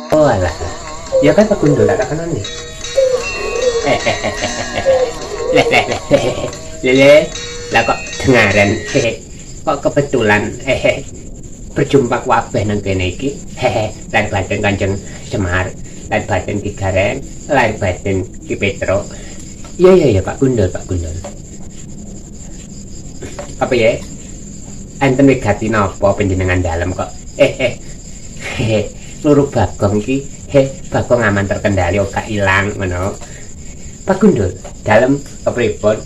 Oh alah, ya kan Pak Gundul tak kenal nih. Lele, lah kok dengaran, kok kebetulan, berjumpa wabah nang kene iki, lan batin Kanjeng Semar, lan batin Ki Gareng, lan batin Ki Petro. Iya Pak Gundul, Pak Gundul. Apa ya? Enten wigati napa panjenengan dalem kok? Luru Bagong iki, Bagong aman terkendali ora ilang ngono. Pak Gundul, dalem kepripun?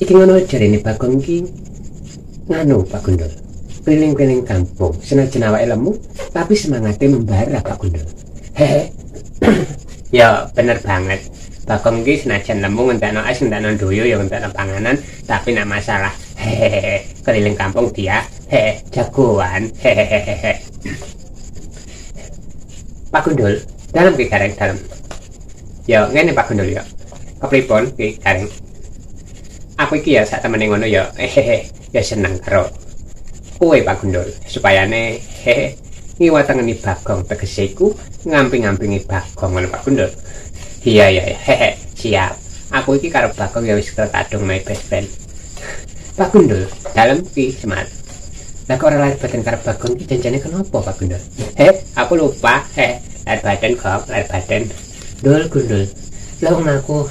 Iki ngono jarene Bagong iki nganu Pak Gundul. Keliling-keliling kampung, senajan awake lemu, tapi semangatnya membara Pak Gundul. Ya bener banget. Bagong iki senajan lemu ngentekno es, ngentekno doyo ya ngentekno panganan, tapi nek masalah keliling kampung dia jagoan. Pak Gundul, dalam Ki Gareng dalam. Ya ngene Pak Gundul ya. Kepripun Ki Gareng? Aku iki ya sak temene ngono ya. Ya seneng karo kowe Pak Gundul, supayane ngiwatengeni Bagong tegese iku ngamping-ngampingi Bagong ngono Pak Gundul. Iya siap. Aku iki karo Bagong ya wis kadung my best friend. Pak Gundul, dalem Ki Semar. Lah kok ora lahir badan karo Bagong iki janjane kenapa Pak Gundul? Aku lupa. Lahir badan kok, lahir badan. Dul Gundul. Lah wong aku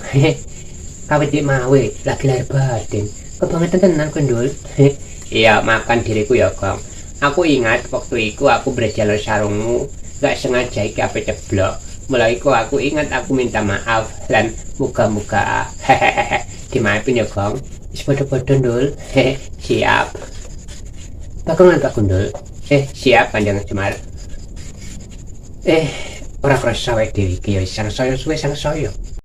kawit dik mawe lagi lahir badan. Kebangetan tenan Gundul. Iya, maafkan diriku ya, Gong. Aku ingat waktu itu aku berjalan sarungmu, gak sengaja iki ape ceblok. Mulai aku ingat aku minta maaf dan muka-muka dimaafin ya, Gong. Wis padha-padha, Ndul. Siap. Bagongan Pak Gundul. Siap Kanjeng Semar. Ora krasa wae dhewe iki ya sangsaya suwe sangsaya.